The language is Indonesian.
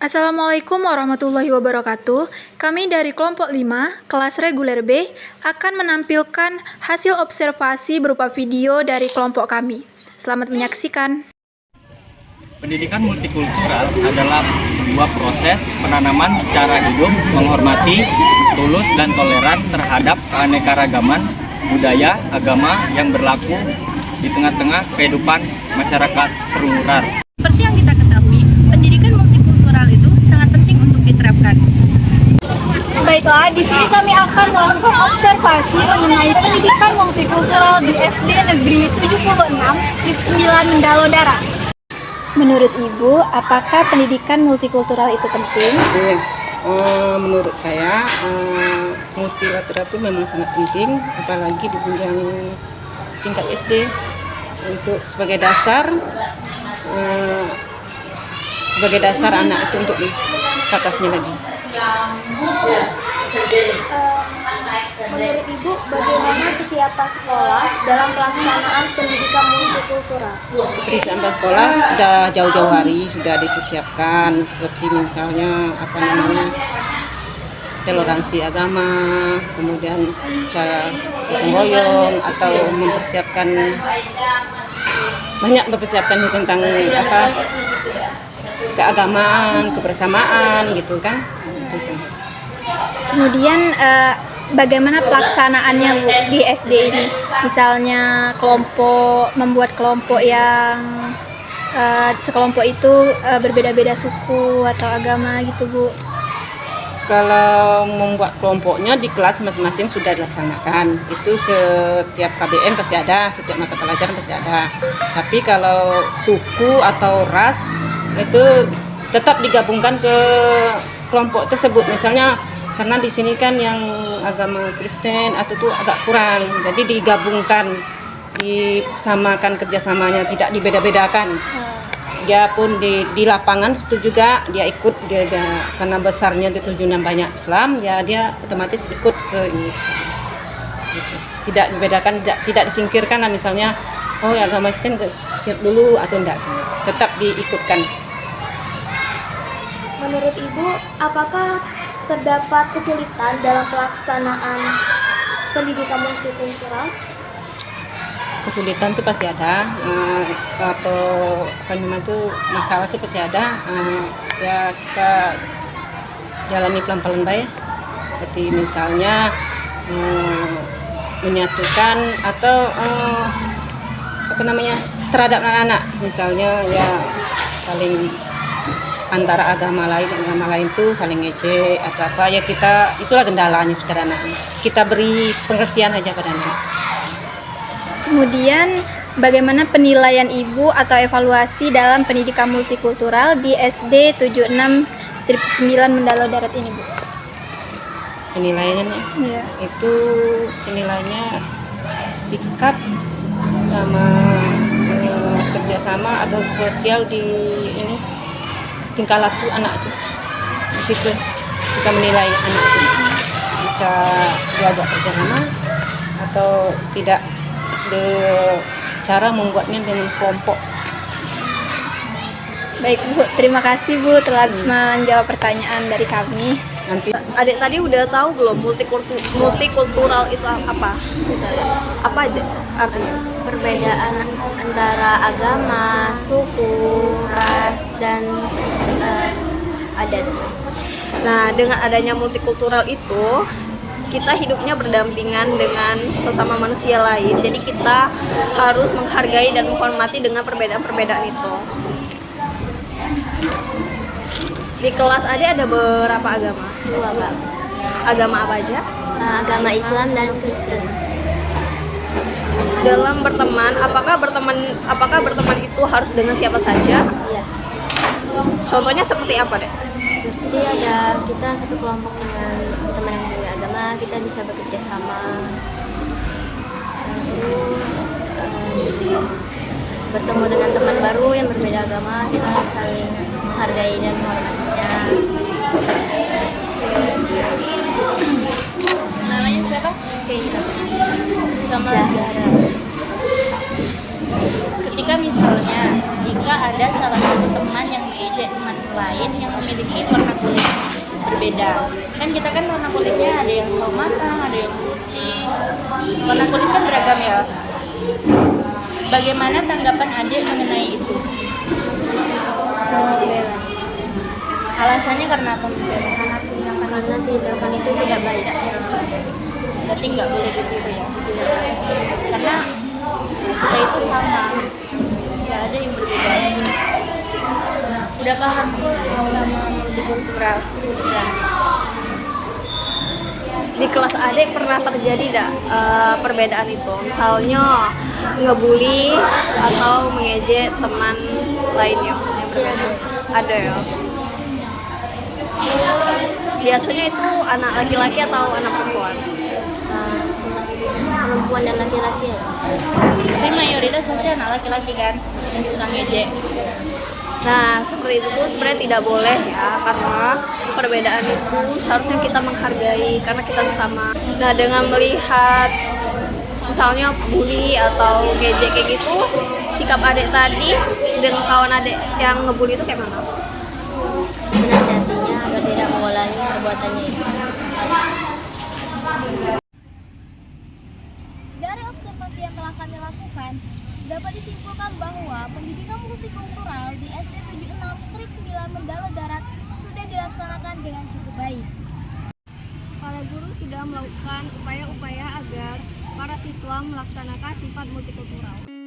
Assalamualaikum warahmatullahi wabarakatuh. Kami dari kelompok 5, kelas reguler B, akan menampilkan hasil observasi berupa video dari kelompok kami. Selamat menyaksikan. Pendidikan multikultural adalah sebuah proses penanaman cara hidup menghormati, tulus dan toleran terhadap keanekaragaman budaya, agama yang berlaku di tengah-tengah kehidupan masyarakat rural. Seperti yang kita ketahui, pendidikan multikultural itu sangat penting untuk diterapkan. Baiklah, di sini kami akan melakukan observasi mengenai pendidikan multikultural di SD Negeri 76, Strip 9 Mendalo Darat. Menurut Ibu, apakah pendidikan multikultural itu penting? Menurut saya, multikultural itu memang sangat penting, apalagi di jenjang tingkat SD untuk sebagai dasar anak itu untuk ke atasnya lagi. Menurut Ibu, bagaimana kesiapan sekolah dalam pelaksanaan pendidikan multikultural? Persiapan sekolah sudah jauh-jauh hari sudah disiapkan, seperti misalnya toleransi agama, kemudian cara gotong royong atau mempersiapkan tentang keagamaan, kebersamaan gitu kan. Kemudian bagaimana pelaksanaannya Bu, di SD ini? Misalnya membuat kelompok yang sekelompok itu berbeda-beda suku atau agama gitu Bu. Kalau membuat kelompoknya di kelas masing-masing sudah dilaksanakan. Itu setiap KBM pasti ada, setiap mata pelajaran pasti ada. Tapi kalau suku atau ras itu tetap digabungkan ke kelompok tersebut. Misalnya karena di sini kan yang agama Kristen atau itu agak kurang, jadi digabungkan, disamakan kerjasamanya, tidak dibeda-bedakan. Dia pun di lapangan itu juga dia ikut, karena besarnya di tujuan banyak Islam, ya dia otomatis ikut ke ini. Gitu. Tidak dibedakan, tidak disingkirkan lah, misalnya ya agama Kristen siap dulu atau enggak, tetap diikutkan. Menurut Ibu, apakah terdapat kesulitan dalam pelaksanaan pendidikan multikultural? Kesulitan itu pasti ada, masalah itu pasti ada. Ya kita jalani pelan-pelan baik. Seperti misalnya menyatukan atau terhadap anak-anak, misalnya ya saling antara agama lain itu saling ngejek atau apa, ya itulah kendalanya pada anak. Kita beri pengertian aja pada anak. Kemudian bagaimana penilaian Ibu atau evaluasi dalam pendidikan multikultural di SD 76 Strip 9 Mendalo Darat ini Bu? Penilaiannya Iya. itu penilaiannya sikap sama kerjasama atau sosial di ini, tingkah laku anak itu. Di situ kita menilai anak itu bisa diajak kerjasama atau tidak, cara membuatnya dengan kelompok. Baik Bu, terima kasih Bu telah menjawab pertanyaan dari kami. Nanti Adik tadi udah tahu belum multikultural itu apa? Apa aja artinya? Perbedaan antara agama, suku, ras, dan adat. Nah, dengan adanya multikultural itu kita hidupnya berdampingan dengan sesama manusia lain. Jadi kita harus menghargai dan menghormati dengan perbedaan-perbedaan itu. Di kelas Ade ada berapa agama? 2 agama. Agama apa aja? Agama Islam dan Kristen. Dalam berteman, apakah berteman itu harus dengan siapa saja? Iya. Contohnya seperti apa, Dek? Seperti kita satu kelompok dengan teman yang berbeda agama, kita bisa bekerja sama. Terus bertemu dengan teman baru yang berbeda agama, kita harus saling menghargai dan menghormatinya. Namanya siapa? Oke, Sama Zahra. Ketika misalnya jika ada salah satu teman yang mengejek teman lain yang memiliki warna kulit berbeda, kan kita kan warna kulitnya ada yang sawo matang, ada yang putih, warna kulit kan beragam ya. Bagaimana tanggapan adik mengenai itu? Alasannya karena apa? Karena tindakan itu tidak baik. Berarti nggak boleh ditiru ya? Karena kita itu sama, nggak ada yang berbeda. Udah paham sama multikultural? Sudah. Di kelas adik pernah terjadi tidak perbedaan itu? Misalnya ngebully atau mengejek teman lainnya yang berbeda? Ada ya? Biasanya itu anak laki-laki atau anak perempuan? Perempuan dan laki-laki ya. Tapi mayoritas pasti anak laki-laki kan yang suka ngejek. Nah, seperti itu tuh sebenarnya tidak boleh ya, karena perbedaan itu seharusnya kita menghargai karena kita sama. Nah, dengan melihat misalnya bully atau ngejek kayak gitu, sikap adik tadi dengan kawan adik yang ngebully itu kayak mana? Menasihatinya agar tidak mengulangi perbuatannya itu. Dari observasi yang telah kami lakukan, dapat disimpulkan bahwa pendidikan multikultural di SD 76/9 Mendalo Darat sudah dilaksanakan dengan cukup baik. Para guru sudah melakukan upaya-upaya agar para siswa melaksanakan sifat multikultural.